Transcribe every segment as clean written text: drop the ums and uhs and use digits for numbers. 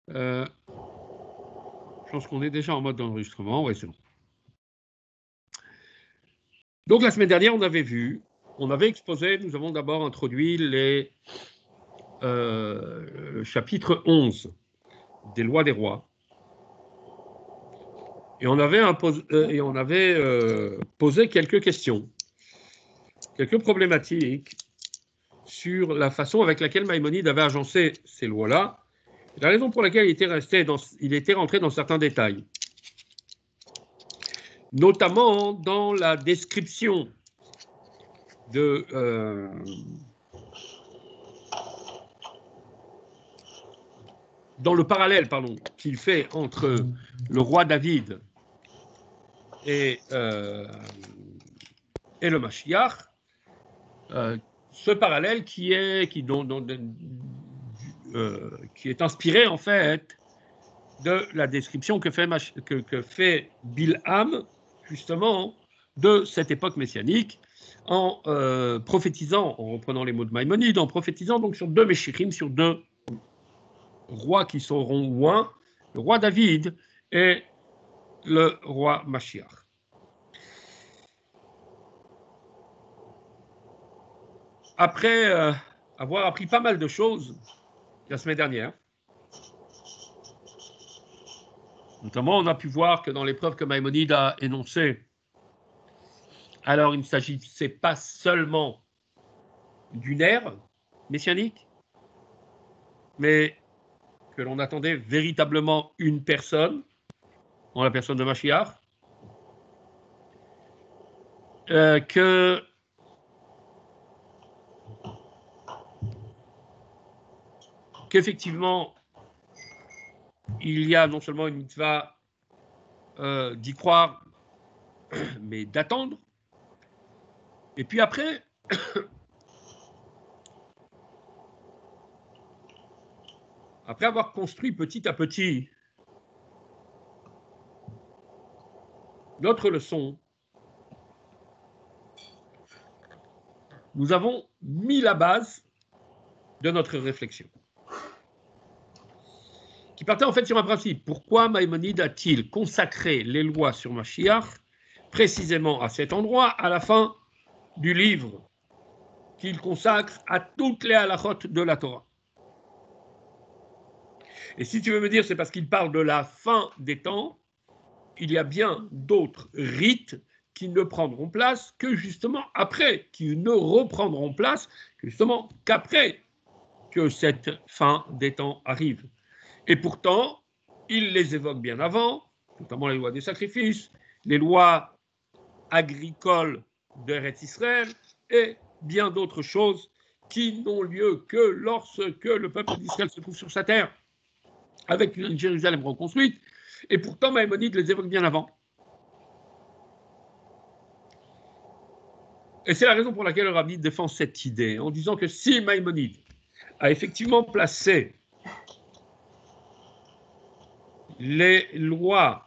Je pense qu'on est déjà en mode d'enregistrement. Oui, c'est bon. Donc, la semaine dernière, on avait exposé, nous avons d'abord introduit le chapitre 11 des lois des rois. Et on avait posé quelques questions, quelques problématiques sur la façon avec laquelle Maïmonide avait agencé ces lois-là, la raison pour laquelle il était rentré dans certains détails, notamment dans la description dans le parallèle qu'il fait entre le roi David et le Mashiach, ce parallèle qui est inspiré en fait de la description que fait Bilham justement de cette époque messianique en prophétisant, en reprenant les mots de Maïmonide, en prophétisant donc sur deux Meshichim, sur deux rois qui seront loin, le roi David et le roi Mashiach. Après avoir appris pas mal de choses la semaine dernière, notamment on a pu voir que dans les preuves que Maïmonide a énoncées, alors il ne s'agissait pas seulement d'une ère messianique, mais que l'on attendait véritablement une personne, en la personne de Mashiach, qu'effectivement, il y a non seulement une mitzvah d'y croire, mais d'attendre. Et puis après, après avoir construit petit à petit notre leçon, nous avons mis la base de notre réflexion, qui partait en fait sur un principe. Pourquoi Maïmonide a-t-il consacré les lois sur Mashiach précisément à cet endroit, à la fin du livre qu'il consacre à toutes les halachot de la Torah? Et si tu veux me dire, c'est parce qu'il parle de la fin des temps, il y a bien d'autres rites qui ne prendront place que justement après, qui ne reprendront place que justement qu'après que cette fin des temps arrive. Et pourtant, il les évoque bien avant, notamment les lois des sacrifices, les lois agricoles d'Eretz Israël et bien d'autres choses qui n'ont lieu que lorsque le peuple d'Israël se trouve sur sa terre, avec une Jérusalem reconstruite, et pourtant Maïmonide les évoque bien avant. Et c'est la raison pour laquelle le Rabbi défend cette idée, en disant que si Maïmonide a effectivement placé les lois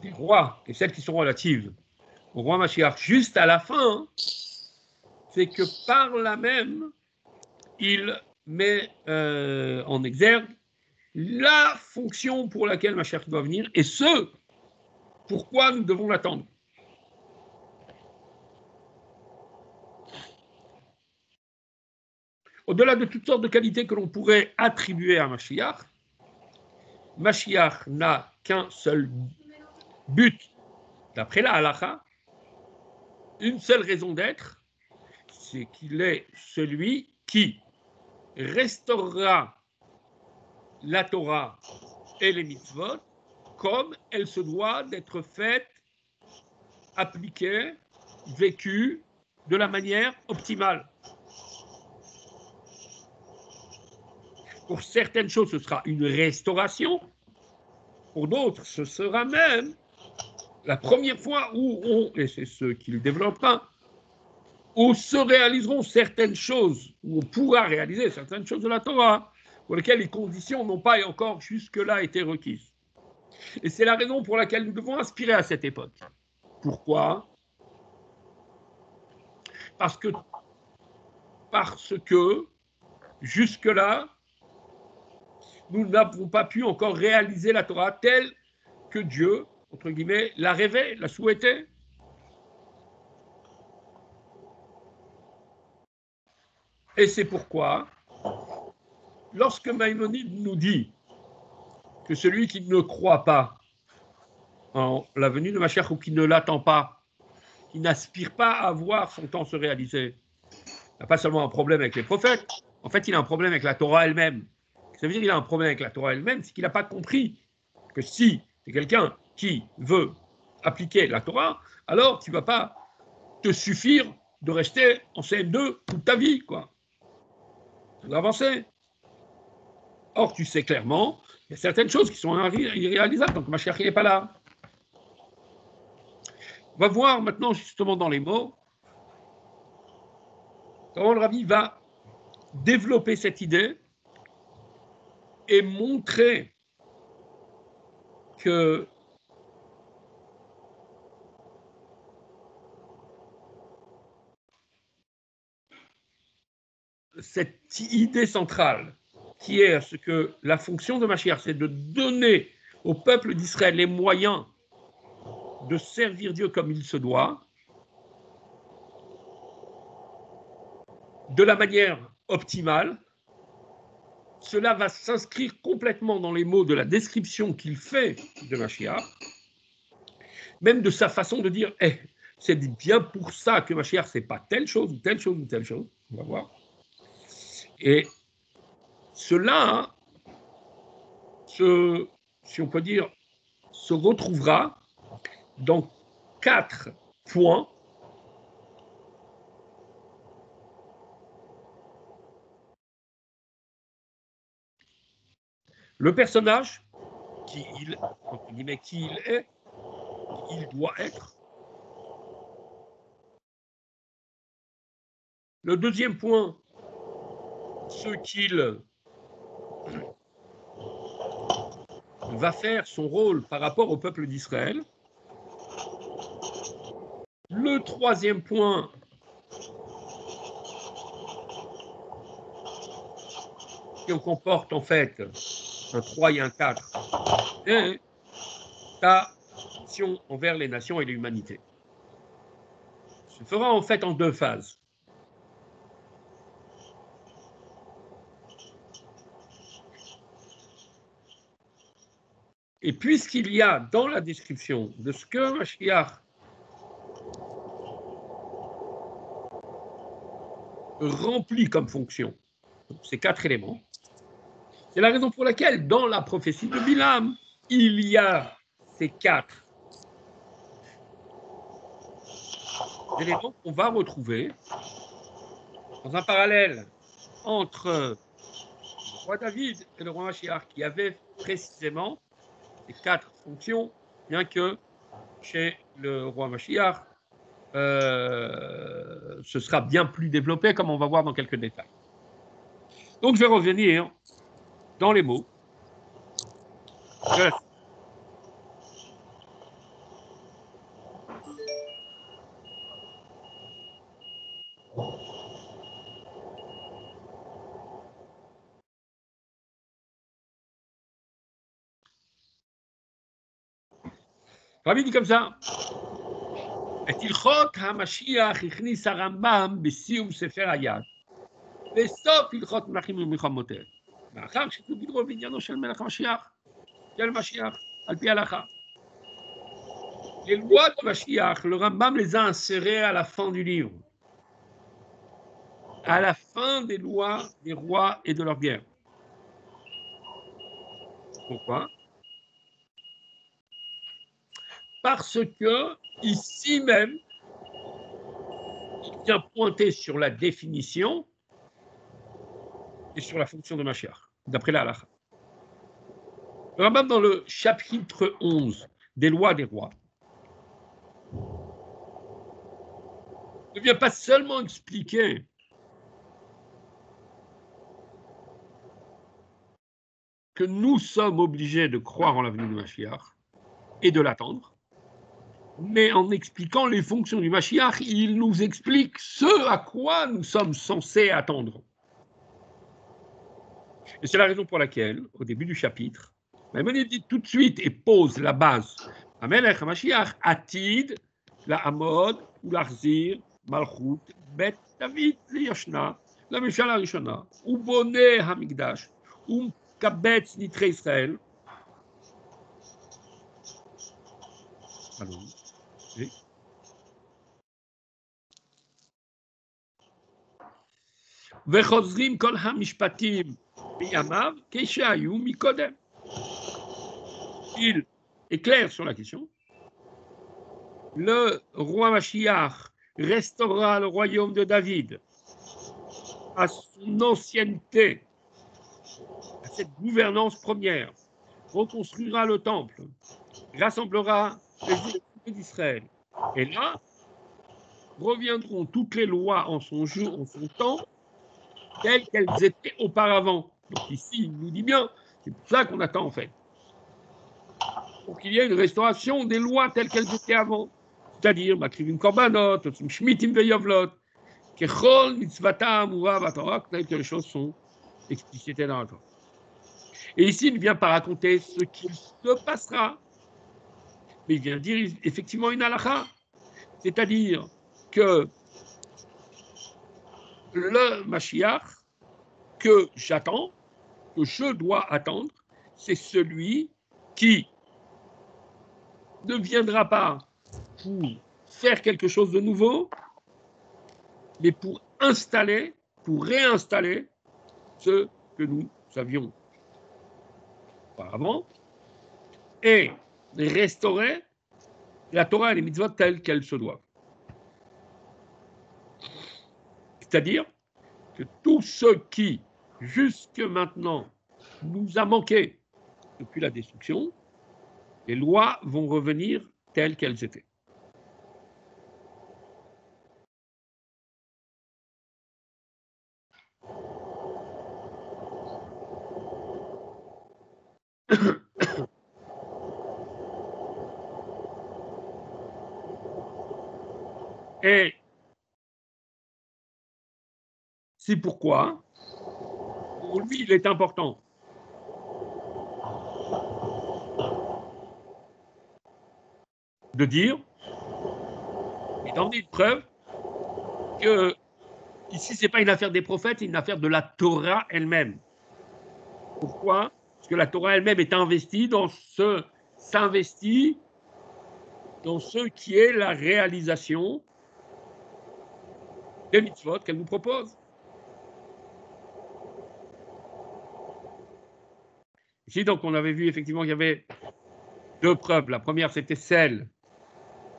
des rois et celles qui sont relatives au roi Mashiach juste à la fin, c'est que par là même, il met en exergue la fonction pour laquelle Mashiach doit venir et ce, pourquoi nous devons l'attendre. Au-delà de toutes sortes de qualités que l'on pourrait attribuer à Mashiach, Mashiach n'a qu'un seul but, d'après la halacha, une seule raison d'être, c'est qu'il est celui qui restaurera la Torah et les mitzvot comme elle se doit d'être faite, appliquée, vécue de la manière optimale. Pour certaines choses, ce sera une restauration. Pour d'autres, ce sera même la première fois où et c'est ce qu'il développera, où se réaliseront certaines choses, où on pourra réaliser certaines choses de la Torah, pour lesquelles les conditions n'ont pas encore jusque-là été requises. Et c'est la raison pour laquelle nous devons aspirer à cette époque. Pourquoi ? Parce que jusque-là, nous n'avons pas pu encore réaliser la Torah telle que Dieu, entre guillemets, l'a rêvée, l'a souhaitée. Et c'est pourquoi, lorsque Maïmonide nous dit que celui qui ne croit pas en la venue de Mashiach ou qui ne l'attend pas, qui n'aspire pas à voir son temps se réaliser, n'a pas seulement un problème avec les prophètes, en fait, il a un problème avec la Torah elle-même. Ça veut dire qu'il a un problème avec la Torah elle-même, c'est qu'il n'a pas compris que si c'est quelqu'un qui veut appliquer la Torah, alors tu ne vas pas te suffire de rester en CM2 toute ta vie, quoi. Tu dois avancer. Or, tu sais clairement, il y a certaines choses qui sont irréalisables, donc Mashiach n'est pas là. On va voir maintenant, justement, dans les mots, comment le Rabbi va développer cette idée et montrer que cette idée centrale qui est ce que la fonction de Mashiach, c'est de donner au peuple d'Israël les moyens de servir Dieu comme il se doit, de la manière optimale. Cela va s'inscrire complètement dans les mots de la description qu'il fait de Mashiach, même de sa façon de dire c'est bien pour ça que Mashiach, c'est pas telle chose ou telle chose ou telle chose. On va voir. Et cela, si on peut dire, se retrouvera dans 4 points le personnage qui il est, il doit être. Le deuxième point, ce qu'il va faire, son rôle par rapport au peuple d'Israël. Le troisième point, qui comporte en fait un 3 et un 4, et sa mission envers les nations et l'humanité. Se fera en fait en 2 phases. Et puisqu'il y a dans la description de ce que Mashiach remplit comme fonction, ces 4 éléments, c'est la raison pour laquelle dans la prophétie de Bilam, il y a ces 4 éléments qu'on va retrouver dans un parallèle entre le roi David et le roi Mashiach, qui avait précisément ces 4 fonctions, bien que chez le roi Mashiach, ce sera bien plus développé, comme on va voir dans quelques détails. Donc, je vais revenir dans les mots. Rabbi dit comme ça. את הלכות המשיח הכניס הרמב"ם בסיום ספר היד, בסוף הלכות מלכים ומלחמותיהם, מאחר שכתוב בדברו בעניינו של מלך המשיח, של משיח, על פי ההלכה. Les lois de Mashiach, le Rambam les a insérées à la fin du livre, à la fin des lois des rois et de leur guerre. Pourquoi? Parce que, ici même, il vient pointer sur la définition et sur la fonction de Mashiach, d'après la halakha. Le Rambam, dans le chapitre 11 des lois des rois, ne vient pas seulement expliquer que nous sommes obligés de croire en la venue de Mashiach et de l'attendre, mais en expliquant les fonctions du Mashiach, il nous explique ce à quoi nous sommes censés attendre. Et c'est la raison pour laquelle, au début du chapitre, Maïmonide dit tout de suite et pose la base. Amelech HaMashiach, Atid, la Amod, ou l'Arzir, Malchut, Bet David, Liyashna, la Meshal Arishona, ou Boné Hamikdash, ou Kabetz Nitre Israël. Allons. וחוזרים כל המשפטים בימיו כשהיו מקודם. Il est clair sur la question. Le roi Mashiach restaurera le royaume de David à son ancienneté, à cette gouvernance première, reconstruira le temple, rassemblera les élites d'Israël. Et là, reviendront toutes les lois en son jour, en son temps, telles qu'elles étaient auparavant. Donc ici, il nous dit bien, c'est pour ça qu'on attend en fait. Pour qu'il y ait une restauration des lois telles qu'elles étaient avant. C'est-à-dire, Makrivim Korbanot, Shmitim Veyovlot, Kechol Mitzvata Amura Batorah, telles que les choses sont explicitées dans la Torah. Et ici, il ne vient pas raconter ce qu'il se passera, mais il vient dire effectivement une halakha. C'est-à-dire que le Mashiach que j'attends, que je dois attendre, c'est celui qui ne viendra pas pour faire quelque chose de nouveau, mais pour installer, pour réinstaller ce que nous avions auparavant et restaurer la Torah et les mitzvot telles qu'elles se doivent. C'est-à-dire que tout ce qui, jusque maintenant, nous a manqué depuis la destruction, les lois vont revenir telles qu'elles étaient. Et c'est pourquoi, pour lui, il est important de dire et d'emmener une preuve que ici, ce n'est pas une affaire des prophètes, c'est une affaire de la Torah elle-même. Pourquoi? Parce que la Torah elle-même est investie s'investit dans ce qui est la réalisation des mitzvot qu'elle nous propose. Ici, donc, on avait vu effectivement qu'il y avait deux preuves. La première, c'était celle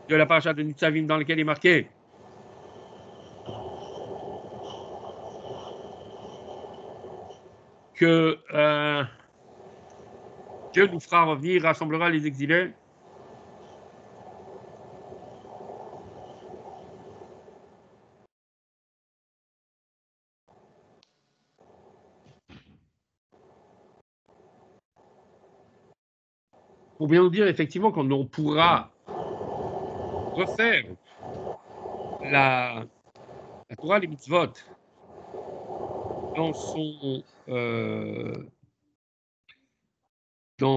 de la paracha de Nitzavim dans laquelle il est marqué que Dieu nous fera revenir, rassemblera les exilés. Pour bien nous dire effectivement qu'on pourra refaire la Torah, les mitzvot, dans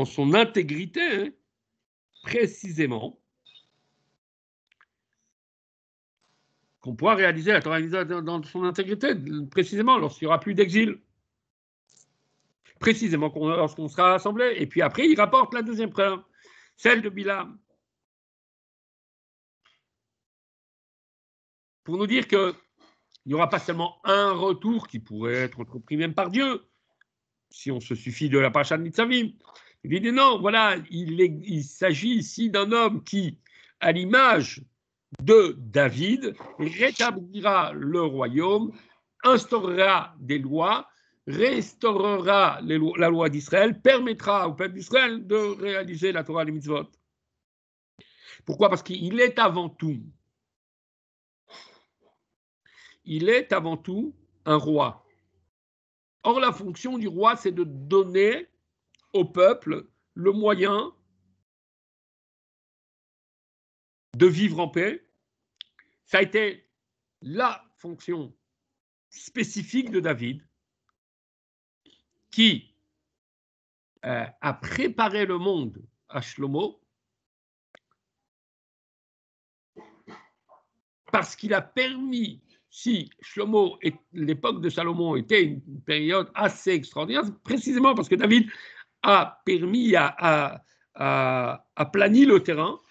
son intégrité, hein, précisément, qu'on pourra réaliser la Torah dans son intégrité, précisément lorsqu'il n'y aura plus d'exil. Précisément lorsqu'on sera rassemblés. Et puis après, il rapporte la deuxième preuve, celle de Bilam. Pour nous dire qu'il n'y aura pas seulement un retour qui pourrait être entrepris même par Dieu, si on se suffit de la paracha de Nitzavim. Il dit non, voilà, il s'agit ici d'un homme qui, à l'image de David, rétablira le royaume, instaurera des lois, restaurera la loi d'Israël, permettra au peuple d'Israël de réaliser la Torah et les mitzvot. Pourquoi? Parce qu'il est avant tout un roi. Or, la fonction du roi, c'est de donner au peuple le moyen de vivre en paix. Ça a été la fonction spécifique de David. qui a préparé le monde à Shlomo, parce qu'il a permis, si Shlomo, l'époque de Salomon était une période assez extraordinaire, précisément parce que David a permis, a plani le terrain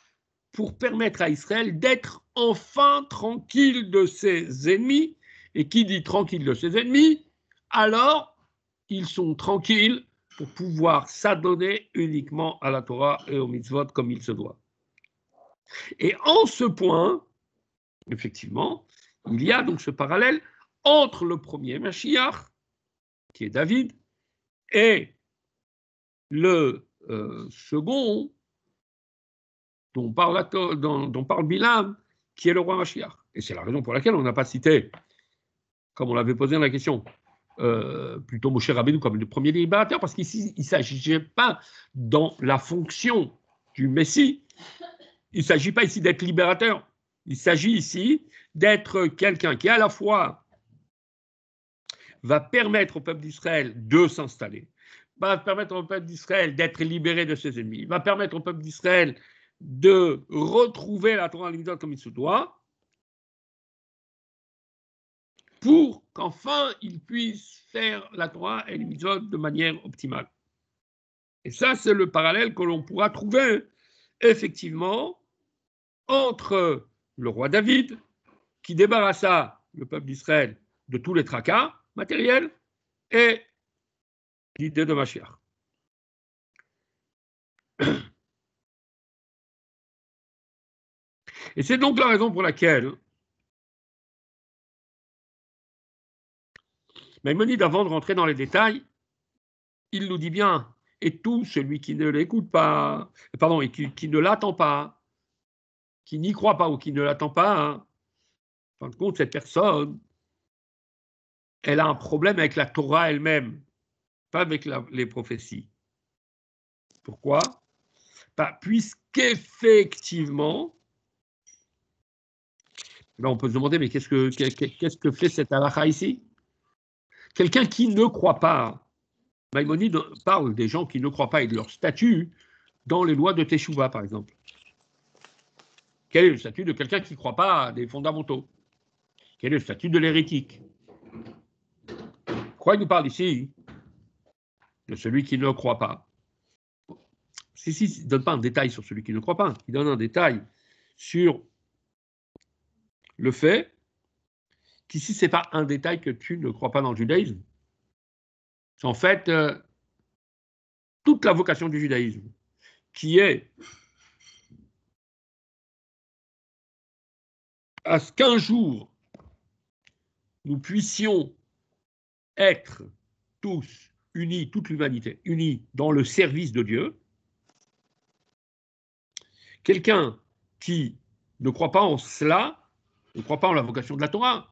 pour permettre à Israël d'être enfin tranquille de ses ennemis. Et qui dit tranquille de ses ennemis, alors ils sont tranquilles pour pouvoir s'adonner uniquement à la Torah et aux mitzvot comme il se doit. Et en ce point, effectivement, il y a donc ce parallèle entre le premier Mashiach, qui est David, et le second, dont parle Bilam, qui est le roi Mashiach. Et c'est la raison pour laquelle on n'a pas cité, comme on l'avait posé dans la question, plutôt Moshe Rabbeinu comme le premier libérateur, parce qu'ici, il ne s'agissait pas dans la fonction du Messie, il ne s'agit pas ici d'être libérateur, il s'agit ici d'être quelqu'un qui à la fois va permettre au peuple d'Israël de s'installer, va permettre au peuple d'Israël d'être libéré de ses ennemis, va permettre au peuple d'Israël de retrouver la Torah al-Mitzvot comme il se doit, pour qu'enfin il puisse faire la Torah et les mitzvot de manière optimale. Et ça, c'est le parallèle que l'on pourra trouver effectivement entre le roi David, qui débarrassa le peuple d'Israël de tous les tracas matériels, et l'idée de Mashiach. Et c'est donc la raison pour laquelle Maïmonide, avant de rentrer dans les détails, il nous dit bien, et tout celui qui ne l'écoute pas, pardon, et qui ne l'attend pas, qui n'y croit pas ou qui ne l'attend pas, hein, en fin de compte, cette personne, elle a un problème avec la Torah elle-même, pas avec les prophéties. Pourquoi? Puisqu'effectivement, on peut se demander, mais qu'est-ce que fait cette halakha ici? Quelqu'un qui ne croit pas. Maïmonide parle des gens qui ne croient pas et de leur statut dans les lois de Teshuvah, par exemple. Quel est le statut de quelqu'un qui ne croit pas à des fondamentaux? Quel est le statut de l'hérétique? Pourquoi il nous parle ici de celui qui ne croit pas? Il ne donne pas un détail sur celui qui ne croit pas, il donne un détail sur le fait qu'ici, ce n'est pas un détail que tu ne crois pas dans le judaïsme. C'est en fait toute la vocation du judaïsme, qui est à ce qu'un jour, nous puissions être tous unis, toute l'humanité, unis dans le service de Dieu. Quelqu'un qui ne croit pas en cela, ne croit pas en la vocation de la Torah.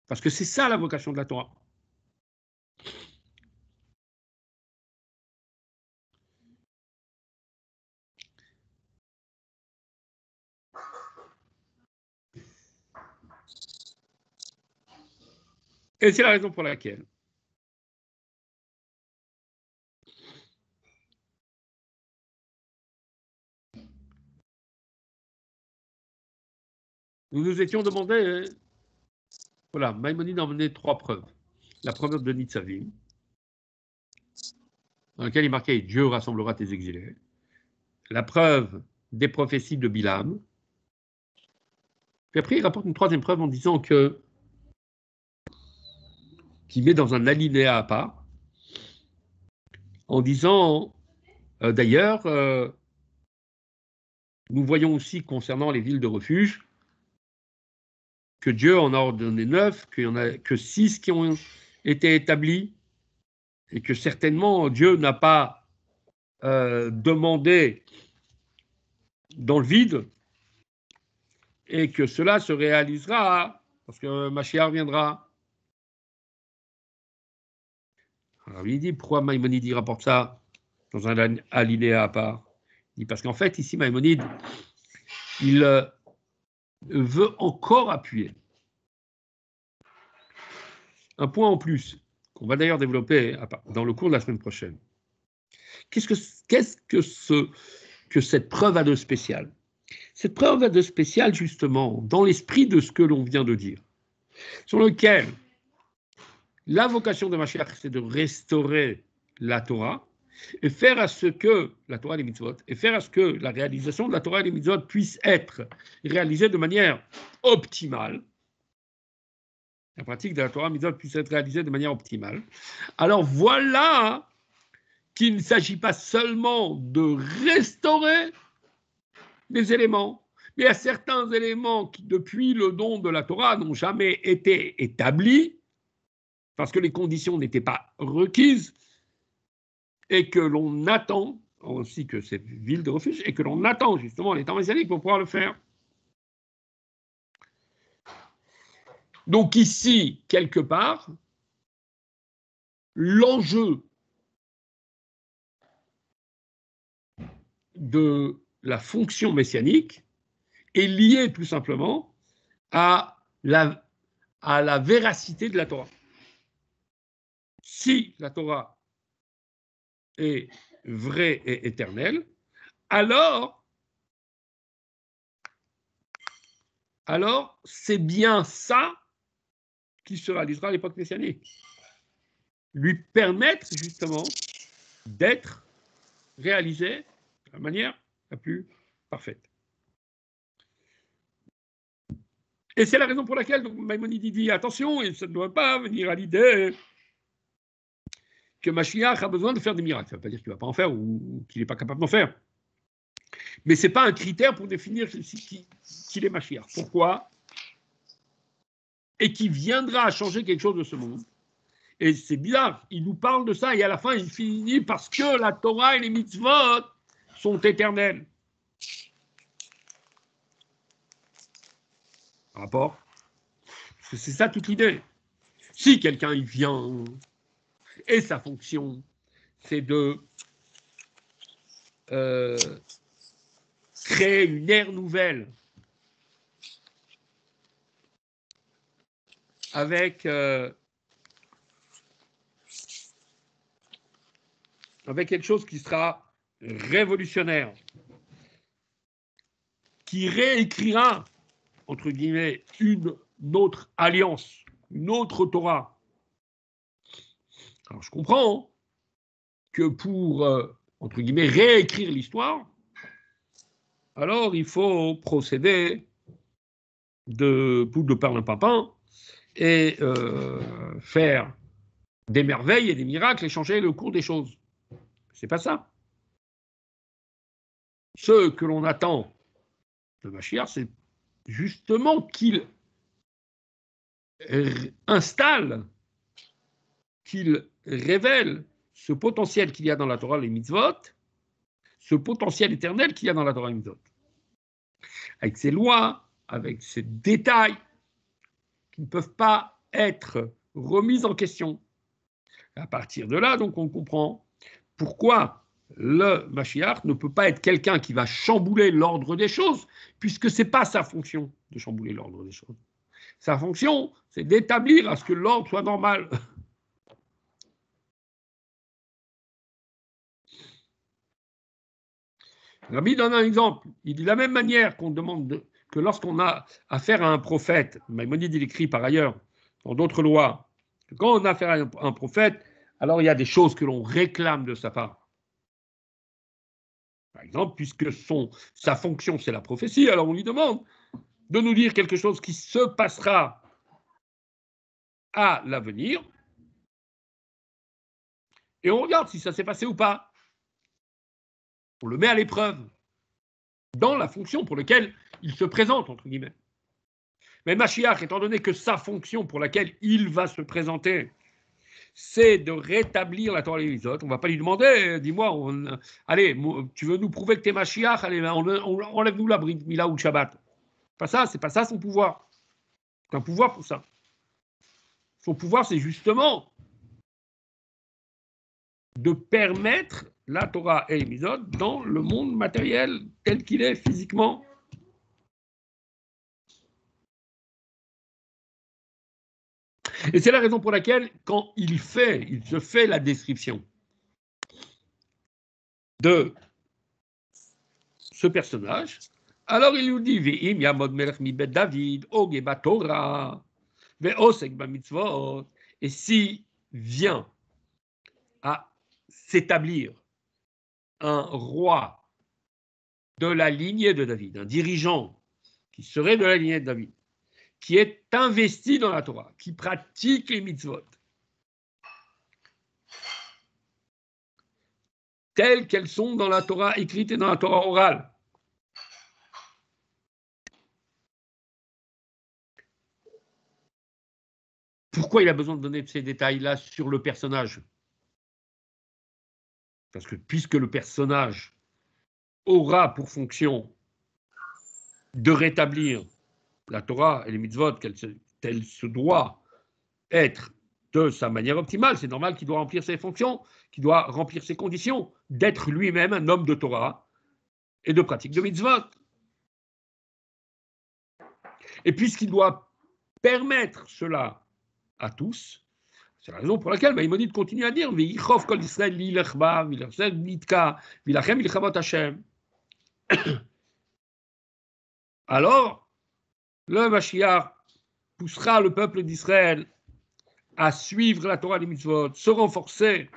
Parce que c'est ça la vocation de la Torah. Et c'est la raison pour laquelle nous nous étions demandé, voilà, Maïmonide a emmené 3 preuves. La preuve de Nitzavim, dans laquelle il marquait « Dieu rassemblera tes exilés ». La preuve des prophéties de Bilam. Puis après, il rapporte une 3e preuve en disant que, qu'il met dans un alinéa à part, en disant, d'ailleurs, nous voyons aussi concernant les villes de refuge, que Dieu en a ordonné 9, qu'il n'y en a que 6 qui ont été établis, et que certainement Dieu n'a pas demandé dans le vide, et que cela se réalisera parce que Mashiach viendra. Alors il dit, pourquoi Maïmonide rapporte ça dans un alinéa à part? Il dit parce qu'en fait, ici, Maïmonide, il veut encore appuyer un point en plus qu'on va d'ailleurs développer dans le cours de la semaine prochaine. Qu'est-ce que cette preuve a de spécial? Cette preuve a de spécial, justement, dans l'esprit de ce que l'on vient de dire, sur lequel la vocation de Mashiach, c'est de restaurer la Torah, et faire à ce que, la Torah et les mitzvot, et faire à ce que la réalisation de la Torah et les mitzvot puisse être réalisée de manière optimale, la pratique de la Torah et des mitzvot puisse être réalisée de manière optimale. Alors voilà qu'il ne s'agit pas seulement de restaurer des éléments, mais il y a certains éléments qui, depuis le don de la Torah, n'ont jamais été établis, parce que les conditions n'étaient pas requises, et que l'on attend, ainsi que cette ville de refuge, et que l'on attend justement les temps messianiques pour pouvoir le faire. Donc ici, quelque part, l'enjeu de la fonction messianique est lié tout simplement à la véracité de la Torah. Si la Torah est vraie et éternelle, alors c'est bien ça qui se réalisera à l'époque messianique. Lui permettre justement d'être réalisé de la manière la plus parfaite. Et c'est la raison pour laquelle Maïmonide dit attention, et ça ne doit pas venir à l'idée que Mashiach a besoin de faire des miracles. Ça ne veut pas dire qu'il ne va pas en faire ou qu'il n'est pas capable d'en faire. Mais ce n'est pas un critère pour définir qu'il est Mashiach. Pourquoi? Et qui viendra changer quelque chose de ce monde. Et c'est bizarre, il nous parle de ça et à la fin il finit parce que la Torah et les mitzvot sont éternels. Rapport? C'est ça toute l'idée. Si quelqu'un il vient et sa fonction c'est de créer une ère nouvelle avec quelque chose qui sera révolutionnaire, qui réécrira, entre guillemets, une autre alliance, une autre Torah. Alors je comprends que pour, entre guillemets, réécrire l'histoire, alors il faut procéder de poudre de perlimpinpin et faire des merveilles et des miracles et changer le cours des choses. C'est pas ça. Ce que l'on attend de Mashiach, c'est justement qu'il installe, qu'il révèle ce potentiel qu'il y a dans la Torah et les mitzvot, ce potentiel éternel qu'il y a dans la Torah et les mitzvot. Avec ses lois, avec ses détails, qui ne peuvent pas être remis en question. À partir de là, donc, on comprend pourquoi le Mashiach ne peut pas être quelqu'un qui va chambouler l'ordre des choses, puisque ce n'est pas sa fonction de chambouler l'ordre des choses. Sa fonction, c'est d'établir à ce que l'ordre soit normal. Rabbi donne un exemple. Il dit de la même manière qu'on demande que lorsqu'on a affaire à un prophète, Maïmonide il écrit par ailleurs dans d'autres lois, que quand on a affaire à un prophète, alors il y a des choses que l'on réclame de sa part. Par exemple, puisque sa fonction c'est la prophétie, alors on lui demande de nous dire quelque chose qui se passera à l'avenir, et on regarde si ça s'est passé ou pas. On le met à l'épreuve dans la fonction pour laquelle il se présente, entre guillemets. Mais Mashiach, étant donné que sa fonction pour laquelle il va se présenter, c'est de rétablir la Torah et les mitzvot, on ne va pas lui demander, dis-moi, allez, tu veux nous prouver que tu es Mashiach, allez, enlève-nous la Brit Mila ou le Shabbat. C'est pas ça son pouvoir. C'est un pouvoir pour ça. Son pouvoir, c'est justement de permettre la Torah et les mitzvot dans le monde matériel tel qu'il est physiquement. Et c'est la raison pour laquelle, quand il se fait la description de ce personnage, alors il nous dit Ve'im yamod melech mi bet David, oge batorah, ve'osek bamitzvot. Et si vient à s'établir un roi de la lignée de David, un dirigeant qui serait de la lignée de David, qui est investi dans la Torah, qui pratique les mitzvot, telles qu'elles sont dans la Torah écrite et dans la Torah orale. Pourquoi il a besoin de donner ces détails-là sur le personnage? Parce que puisque le personnage aura pour fonction de rétablir la Torah et les mitzvot telle se doit être de sa manière optimale, c'est normal qu'il doit remplir ses fonctions, qu'il doit remplir ses conditions, d'être lui-même un homme de Torah et de pratique de mitzvot. Et puisqu'il doit permettre cela à tous, c'est la raison pour laquelle Maïmonide continue à dire alors, le Mashiach poussera le peuple d'Israël à suivre la Torah des mitzvot, se renforcer,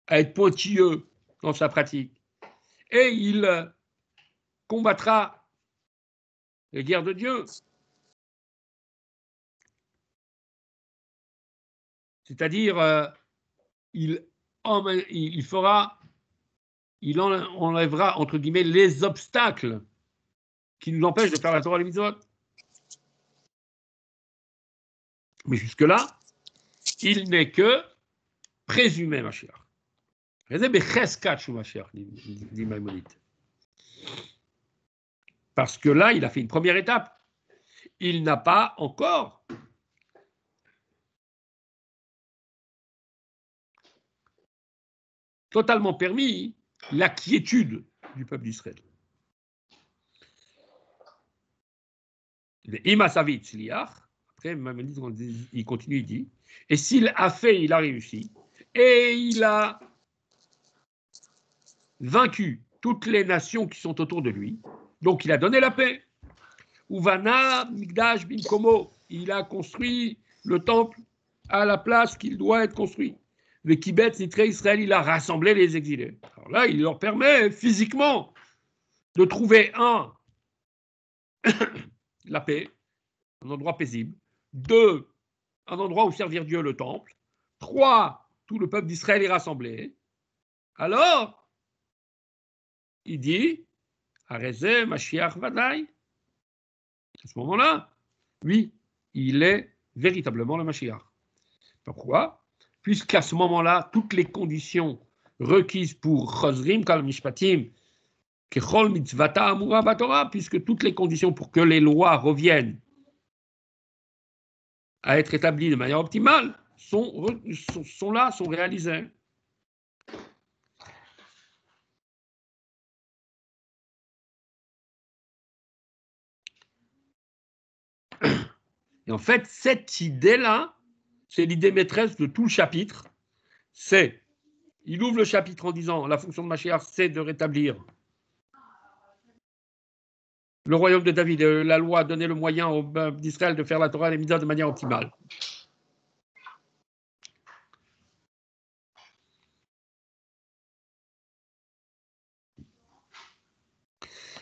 à être pointilleux dans sa pratique. Et il combattra les guerres de Dieu. C'est-à-dire, il enlèvera, entre guillemets, les obstacles qui nous empêchent de faire la Torah des mitzvot. Mais jusque-là, il n'est que présumé Mashiach. Dit Maïmonide. Parce que là, il a fait une première étape. Il n'a pas encore totalement permis la quiétude du peuple d'Israël. Après, il continue, il dit, et s'il a fait, il a réussi, et il a vaincu toutes les nations qui sont autour de lui, donc il a donné la paix. Uvana Migdash Binkomo, il a construit le temple à la place qu'il doit être construit. Le Kibetz Nitré Israël, il a rassemblé les exilés. Alors là, il leur permet physiquement de trouver la paix, un endroit paisible. 2, un endroit où servir Dieu, le temple. 3, tout le peuple d'Israël est rassemblé. Alors, il dit, Arezé, Mashiach Vadaï. À ce moment-là, oui, il est véritablement le Mashiach. Pourquoi? Puisqu'à ce moment-là, toutes les conditions requises pour Chosrim Kal Mishpatim, Kechol Mitzvata Amura Batorah, puisque toutes les conditions pour que les lois reviennent à être établies de manière optimale sont là, sont réalisées. Et en fait, cette idée-là, c'est l'idée maîtresse de tout le chapitre. Il ouvre le chapitre en disant la fonction de Mashiach, c'est de rétablir le royaume de David, la loi, donner le moyen au peuple d'Israël de faire la Torah et les mitzvot de manière optimale.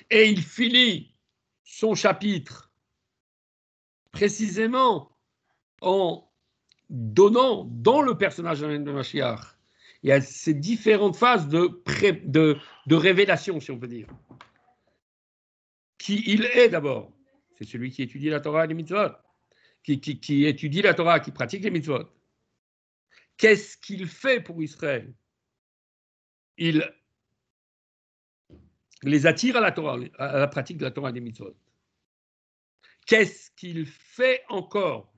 Et il finit son chapitre précisément en donnant dans le personnage de Mashiach, il y a ces différentes phases de révélation, si on peut dire. Qui il est d'abord? C'est celui qui étudie la Torah et les mitzvot, qui étudie la Torah, qui pratique les mitzvot. Qu'est-ce qu'il fait pour Israël? Il les attire à la Torah, à la pratique de la Torah et des mitzvot. Qu'est-ce qu'il fait encore?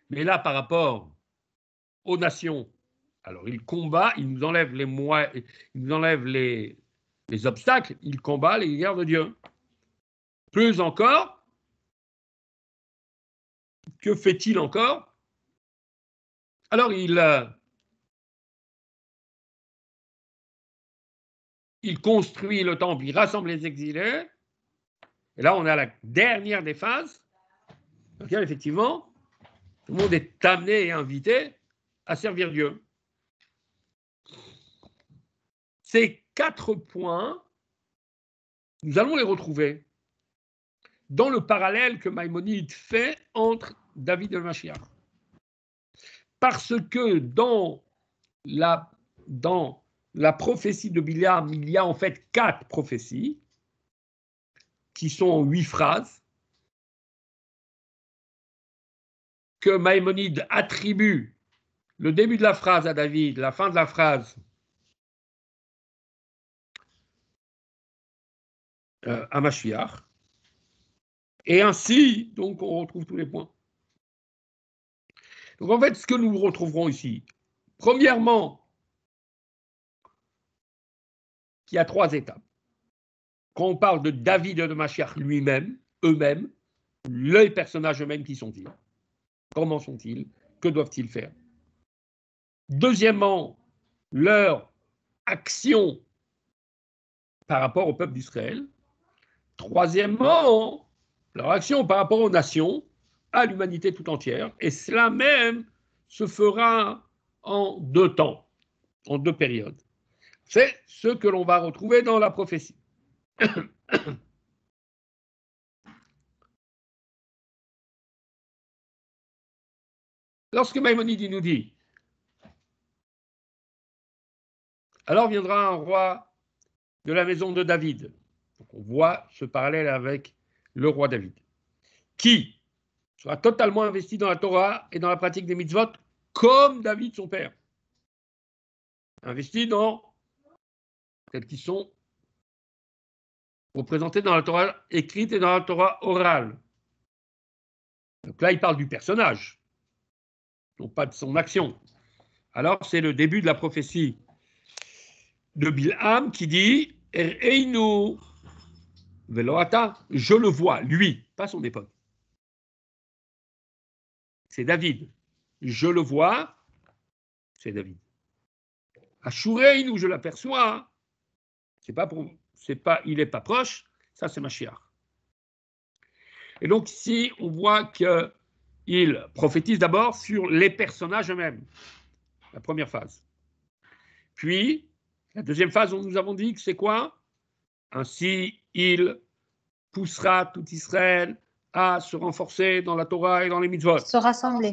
Mais là, par rapport aux nations, alors il combat, il nous enlève les obstacles, il combat les guerres de Dieu. Plus encore, que fait-il encore? Alors, il construit le temple, il rassemble les exilés. Et là, on a la dernière des phases, dans laquelle, effectivement, tout le monde est amené et invité à servir Dieu. Ces 4 points, nous allons les retrouver dans le parallèle que Maïmonide fait entre David et le Mashiach. Parce que dans la prophétie de Bilam, il y a en fait 4 prophéties qui sont en 8 phrases que Maïmonide attribue le début de la phrase à David, la fin de la phrase à Mashiach. Et ainsi, donc, on retrouve tous les points. Donc, en fait, ce que nous retrouverons ici, premièrement, il y a 3 étapes. Quand on parle de David et de Mashiach lui-même, eux-mêmes, les personnages eux-mêmes, qui sont-ils? Comment sont-ils? Que doivent-ils faire? Deuxièmement, leur action par rapport au peuple d'Israël. Troisièmement, leur action par rapport aux nations, à l'humanité tout entière. Et cela même se fera en 2 temps, en 2 périodes. C'est ce que l'on va retrouver dans la prophétie. Lorsque Maïmonide nous dit « Alors viendra un roi de la maison de David », donc on voit ce parallèle avec le roi David, qui sera totalement investi dans la Torah et dans la pratique des mitzvot, comme David son père. Investi dans celles qui sont représentées dans la Torah écrite et dans la Torah orale. Donc là, il parle du personnage, non pas de son action. Alors, c'est le début de la prophétie de Bilham qui dit « Ereinu veloata » je le vois, lui, pas son époque. C'est David. Je le vois, c'est David. Ashureinu, je l'aperçois, il n'est pas proche, ça c'est Mashiach. Et donc ici, on voit qu'il prophétise d'abord sur les personnages eux-mêmes, la première phase. Puis, la deuxième phase, nous avons dit que c'est quoi? Ainsi, il poussera tout Israël à se renforcer dans la Torah et dans les mitzvot. Se rassembler.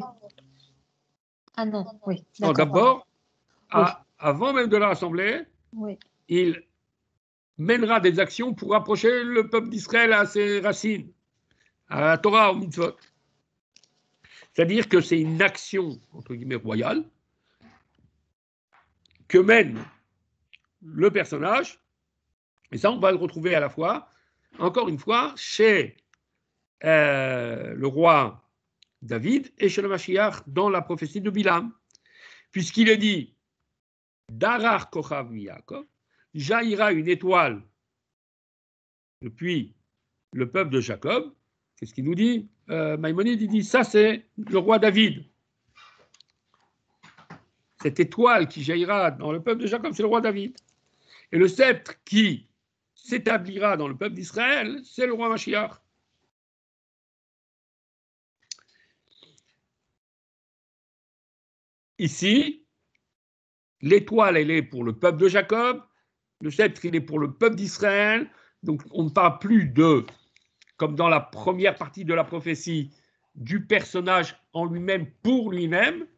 Ah non, oui. Non, d'abord, oui. Avant même de la rassembler, oui. Il mènera des actions pour rapprocher le peuple d'Israël à ses racines, à la Torah, au mitzvot. C'est-à-dire que c'est une action, entre guillemets, royale, que mène le personnage, et ça, on va le retrouver à la fois, encore une fois, chez le roi David et chez le Mashiach dans la prophétie de Bilam, puisqu'il est dit Darar Kochav Miyakov, jaillira une étoile depuis le peuple de Jacob. Qu'est-ce qu'il nous dit? Maïmonide, il dit ça, c'est le roi David. Cette étoile qui jaillira dans le peuple de Jacob, c'est le roi David. Et le sceptre qui s'établira dans le peuple d'Israël, c'est le roi Mashiach. Ici, l'étoile, elle est pour le peuple de Jacob, le sceptre, il est pour le peuple d'Israël. Donc, on ne parle plus de, comme dans la première partie de la prophétie, du personnage en lui-même pour lui-même.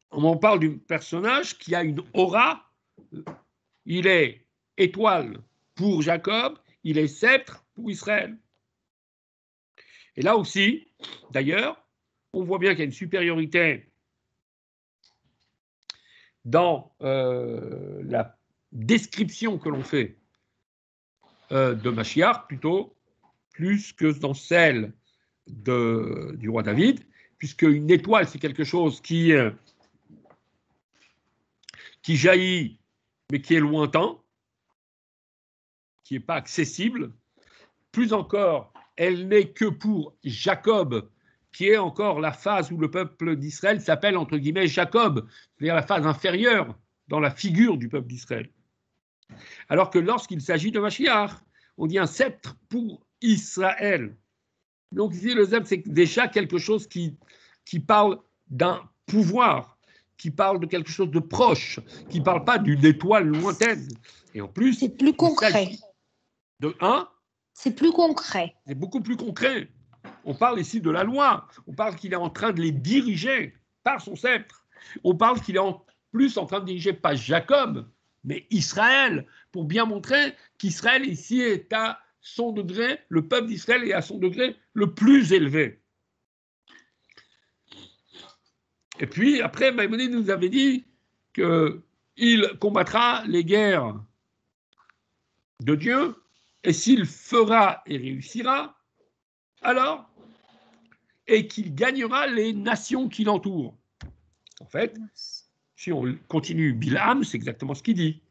On parle du personnage qui a une aura. Il est étoile pour Jacob, il est sceptre pour Israël. Et là aussi, d'ailleurs, on voit bien qu'il y a une supériorité dans la description que l'on fait de Mashiach, plutôt, plus que dans celle du roi David, puisque une étoile, c'est quelque chose qui jaillit, mais qui est lointain, qui n'est pas accessible. Plus encore, elle n'est que pour Jacob, qui est encore la phase où le peuple d'Israël s'appelle entre guillemets Jacob, c'est-à-dire la phase inférieure dans la figure du peuple d'Israël. Alors que lorsqu'il s'agit de Mashiach, on dit un sceptre pour Israël. Donc ici, le zèbre, c'est déjà quelque chose qui parle d'un pouvoir, qui parle de quelque chose de proche, qui ne parle pas d'une étoile lointaine. Et en plus, c'est plus concret. C'est plus concret. C'est beaucoup plus concret. On parle ici de la loi. On parle qu'il est en train de les diriger par son sceptre. On parle qu'il est en plus en train de diriger pas Jacob, mais Israël, pour bien montrer qu'Israël ici est à son degré, le peuple d'Israël est à son degré le plus élevé. Et puis, après, Maïmonide nous avait dit qu'il combattra les guerres de Dieu, et s'il fera et réussira, alors, et qu'il gagnera les nations qui l'entourent. En fait, si on continue Bilam, c'est exactement ce qu'il dit.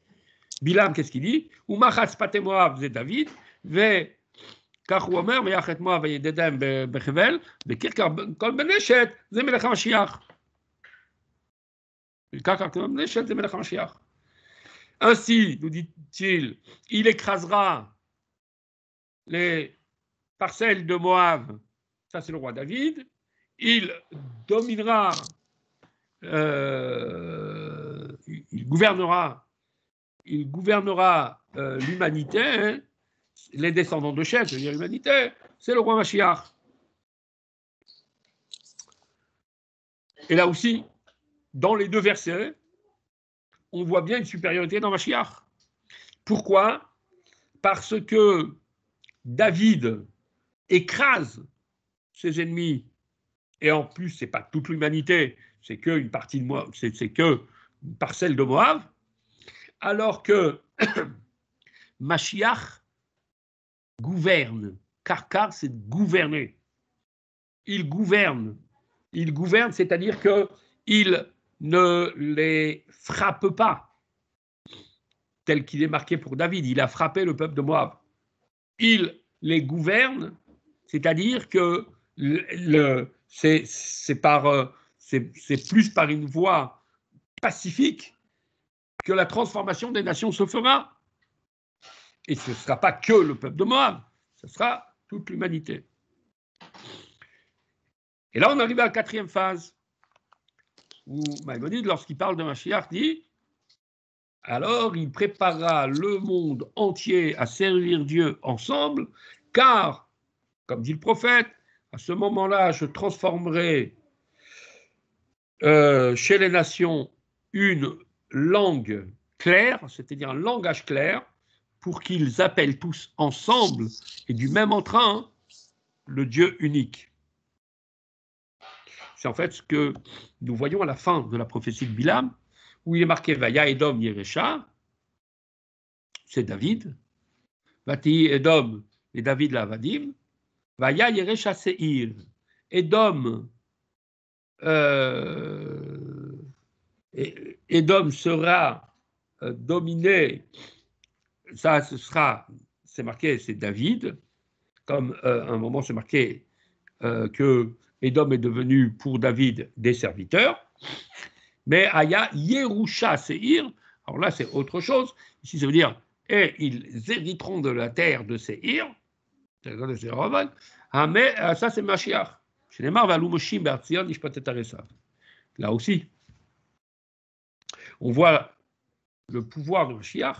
Bilam, qu'est-ce qu'il dit? Umachas pate Moav, c'est David, ve kach hu omer, veyachet Moav veyededem bechevel, vekir kol beneshet, c'est Melech HaMashiach. Ainsi, nous dit-il, il écrasera les parcelles de Moab, ça c'est le roi David, il dominera, il gouvernera l'humanité, hein, les descendants de Shem, c'est-à-dire l'humanité, c'est le roi Mashiach. Et là aussi, dans les deux versets, on voit bien une supériorité dans Mashiach. Pourquoi? Parce que David écrase ses ennemis, et en plus, ce n'est pas toute l'humanité, c'est qu'une partie de Moab, c'est qu'une parcelle de Moab, alors que Mashiach gouverne. Car c'est gouverner. Il gouverne, c'est-à-dire qu'il ne les frappe pas, tel qu'il est marqué pour David. Il a frappé le peuple de Moab. Il les gouverne, c'est-à-dire que c'est plus par une voie pacifique que la transformation des nations se fera. Et ce ne sera pas que le peuple de Moab, ce sera toute l'humanité. Et là, on arrive à la quatrième phase, où Maïmonide, lorsqu'il parle de Mashiach, dit « Alors, il préparera le monde entier à servir Dieu ensemble, car, comme dit le prophète, à ce moment-là, je transformerai chez les nations une langue claire, c'est-à-dire un langage clair, pour qu'ils appellent tous ensemble et du même entrain le Dieu unique. » C'est en fait ce que nous voyons à la fin de la prophétie de Bilam, où il est marqué Vaya Edom Yeresha, c'est David, Vati Edom et David l'Avadim, Vaya Yeresha Seir, Edom, Edom sera dominé, ça c'est marqué, c'est David, comme à un moment c'est marqué que Edom est devenu pour David des serviteurs, mais Aya Yerusha Seir, alors là c'est autre chose, ici ça veut dire et ils hériteront de la terre de Seir, mais ça c'est Mashiach. Là aussi, on voit le pouvoir de Mashiach.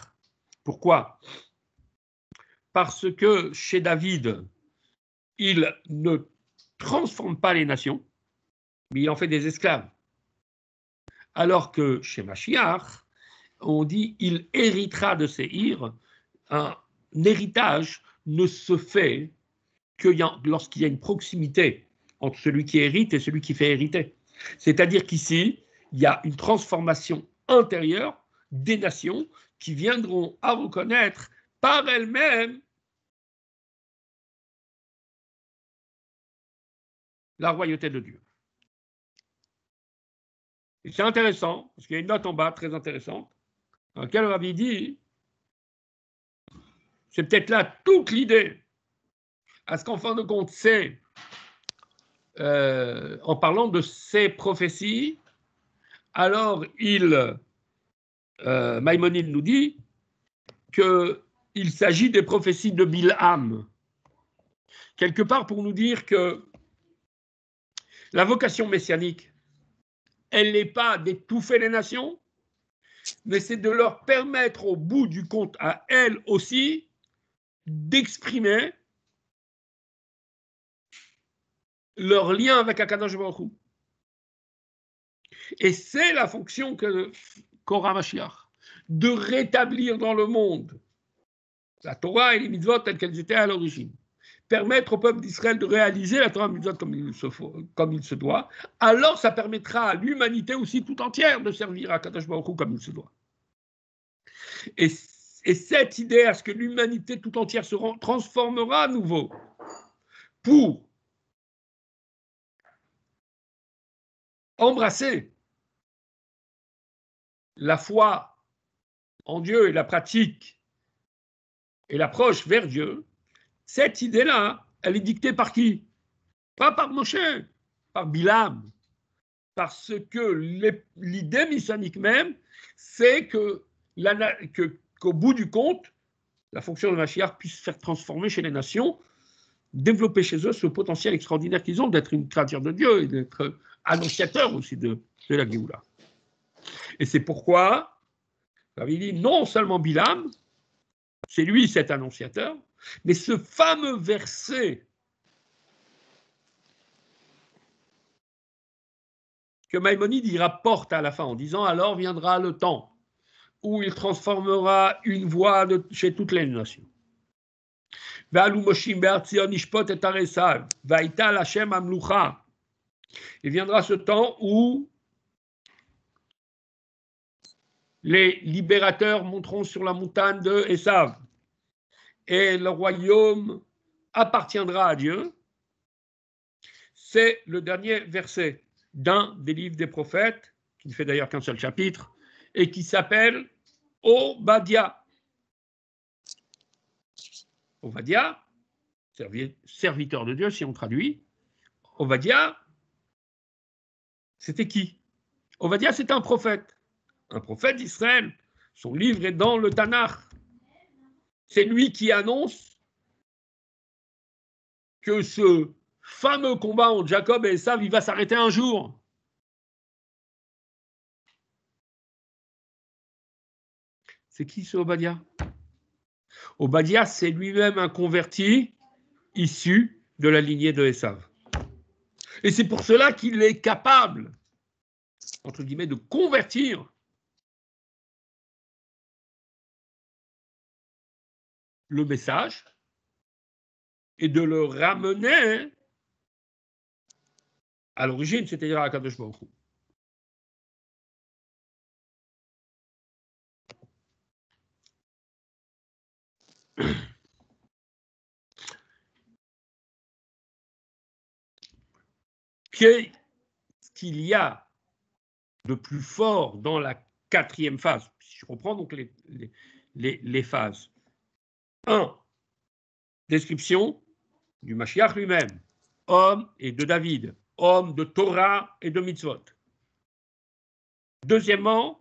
Pourquoi? Parce que chez David, il ne transforme pas les nations, mais il en fait des esclaves. Alors que chez Mashiach, on dit il héritera de Seir. Un héritage ne se fait que lorsqu'il y a une proximité entre celui qui hérite et celui qui fait hériter. C'est-à-dire qu'ici, il y a une transformation intérieure des nations qui viendront à reconnaître par elles-mêmes la royauté de Dieu. Et c'est intéressant, parce qu'il y a une note en bas très intéressante, dans laquelle le Rabbi dit, c'est peut-être là toute l'idée. à ce qu'en fin de compte, c'est, en parlant de ces prophéties, alors Maïmonide nous dit qu'il s'agit des prophéties de Bilham, quelque part pour nous dire que la vocation messianique, elle n'est pas d'étouffer les nations, mais c'est de leur permettre au bout du compte à elles aussi d'exprimer leur lien avec Akadosh Baruch Hu. Et c'est la fonction qu'aura Mashiach, de rétablir dans le monde la Torah et les mitzvot telles qu'elles étaient à l'origine. Permettre au peuple d'Israël de réaliser la Torah et les mitzvot comme il se doit, alors ça permettra à l'humanité aussi tout entière de servir à Kadosh Baruch Hu comme il se doit. Et cette idée à ce que l'humanité tout entière se transformera à nouveau pour embrasser la foi en Dieu et la pratique et l'approche vers Dieu, cette idée-là, elle est dictée par qui? Pas par Moshe, par Bilam. Parce que l'idée messianique même, c'est qu'au bout du compte, la fonction de Mashiach puisse faire transformer chez les nations, développer chez eux ce potentiel extraordinaire qu'ils ont d'être une créature de Dieu et d'être annonciateur aussi de la Géoula. Et c'est pourquoi, il dit non seulement Bilam, c'est lui cet annonciateur, mais ce fameux verset que Maïmonide y rapporte à la fin en disant « Alors viendra le temps où il transformera une voix chez toutes les nations. » Il viendra ce temps où les libérateurs monteront sur la montagne de Esav et le royaume appartiendra à Dieu. C'est le dernier verset d'un des livres des prophètes, qui ne fait d'ailleurs qu'un seul chapitre, et qui s'appelle Obadia. Obadia, serviteur de Dieu, si on traduit. Obadia, c'était qui? Obadia, c'était un prophète d'Israël. Son livre est dans le Tanakh. C'est lui qui annonce que ce fameux combat entre Jacob et Esav, il va s'arrêter un jour. C'est qui ce Obadia? Obadia, c'est lui-même un converti issu de la lignée de Esav. Et c'est pour cela qu'il est capable, entre guillemets, de convertir le message et de le ramener à l'origine, c'est-à-dire à Kadosh Baruch Hu. Qu'est-ce qu'il y a de plus fort dans la quatrième phase? Si je reprends donc les phases. 1. Description du Mashiach lui-même, homme et de David, homme de Torah et de mitzvot. Deuxièmement,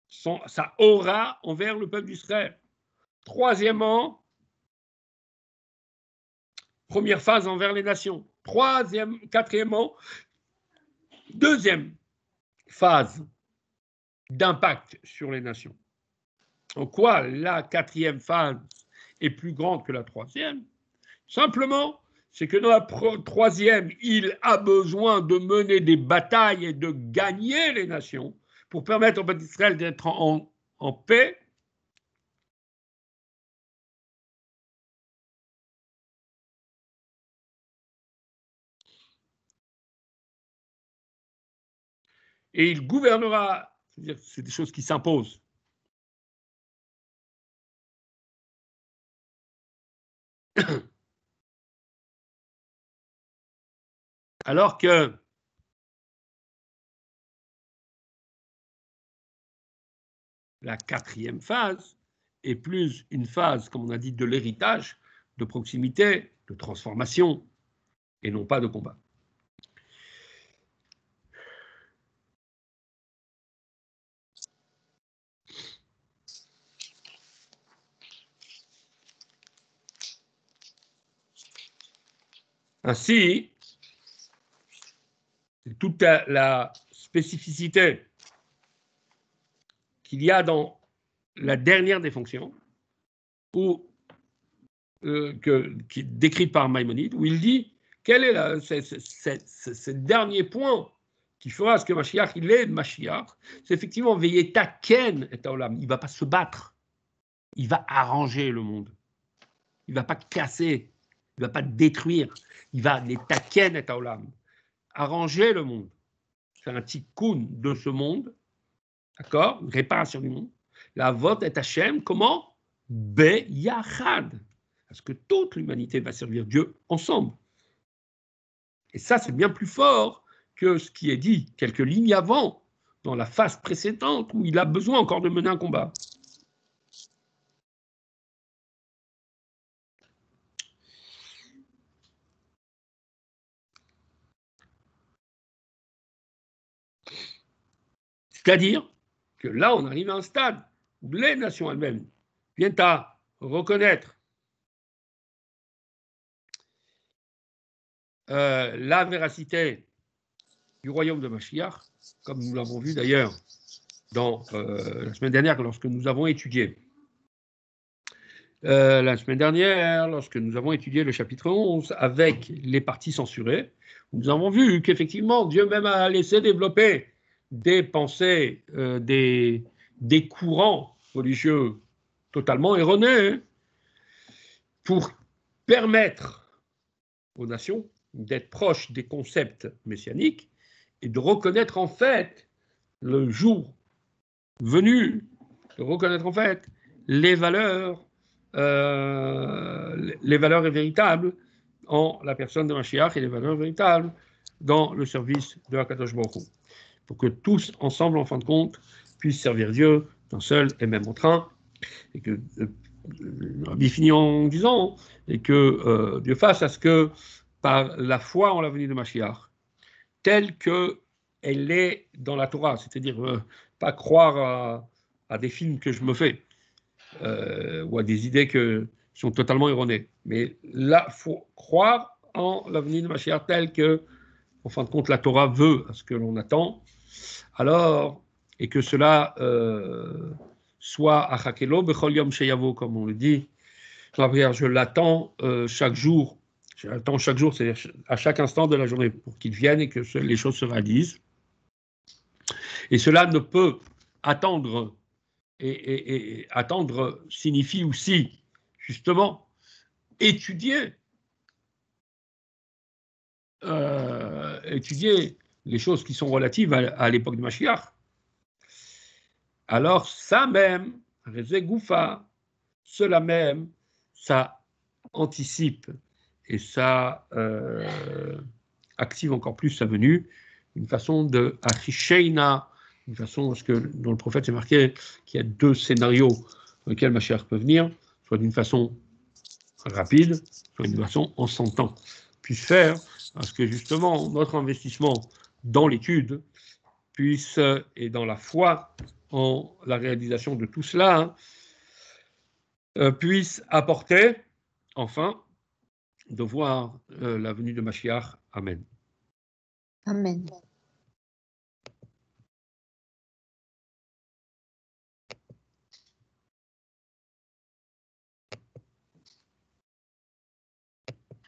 sa aura envers le peuple d'Israël. Troisièmement, première phase envers les nations. Quatrièmement, deuxième phase d'impact sur les nations. En quoi la quatrième phase est plus grande que la troisième? Simplement, c'est que dans la troisième, il a besoin de mener des batailles et de gagner les nations pour permettre au peuple d'Israël d'être en paix. Et il gouvernera, c'est des choses qui s'imposent. Alors que la quatrième phase est plus une phase, comme on a dit, de l'héritage, de proximité, de transformation et non pas de combat. Ainsi, toute la spécificité qu'il y a dans la dernière des fonctions, qui est décrite par Maïmonide, où il dit quel est ce dernier point qui fera ce que Mashiach, il est Mashiach, c'est effectivement Veyeta Ken et Olam. Il ne va pas se battre, il va arranger le monde. Il ne va pas casser, il ne va pas détruire, il va les Taken et Olam, arranger le monde. Faire un tikkun de ce monde, d'accord, une réparation du monde. La vote est Hachem, comment? Beyachad. Parce que toute l'humanité va servir Dieu ensemble. Et ça, c'est bien plus fort que ce qui est dit quelques lignes avant, dans la phase précédente, où il a besoin encore de mener un combat. C'est-à-dire que là, on arrive à un stade où les nations elles-mêmes viennent à reconnaître la véracité du royaume de Mashiach, comme nous l'avons vu d'ailleurs dans la semaine dernière lorsque nous avons étudié. La semaine dernière, lorsque nous avons étudié le chapitre 11 avec les parties censurées, nous avons vu qu'effectivement Dieu même a laissé développer des pensées, des courants religieux totalement erronés pour permettre aux nations d'être proches des concepts messianiques et de reconnaître en fait le jour venu, de reconnaître en fait les valeurs véritables en la personne de Mashiach et les valeurs véritables dans le service de Akadosh Baruch Hu, pour que tous ensemble, en fin de compte, puissent servir Dieu d'un seul et même entrain, et que Rabbi finit en disant, et que Dieu fasse à ce que par la foi en la venue de Mashiach, telle qu'elle est dans la Torah, c'est-à-dire pas croire à des films que je me fais, ou à des idées qui sont totalement erronées. Mais là, il faut croire en l'avenir de Mashiach tel que, en fin de compte, la Torah veut à ce que l'on attend. Alors, et que cela soit achakelo bechol yom sheyavo, comme on le dit dans la prière, je l'attends chaque jour. Je l'attends chaque jour, c'est-à-dire à chaque instant de la journée, pour qu'il vienne et que les choses se réalisent. Et cela ne peut attendre. Et attendre signifie aussi, justement, étudier les choses qui sont relatives à l'époque de Mashiach. Alors, ça même, Rezé Goufa, cela même, ça anticipe et ça active encore plus sa venue, une façon de Achisheina, une façon parce que dans le prophète c'est marqué qu'il y a deux scénarios dans lesquels Mashiach peut venir, soit d'une façon rapide, soit d'une façon en 100 ans, puisse faire parce que justement notre investissement dans l'étude puisse, et dans la foi en la réalisation de tout cela, puisse apporter enfin de voir la venue de Mashiach. Amen. Amen.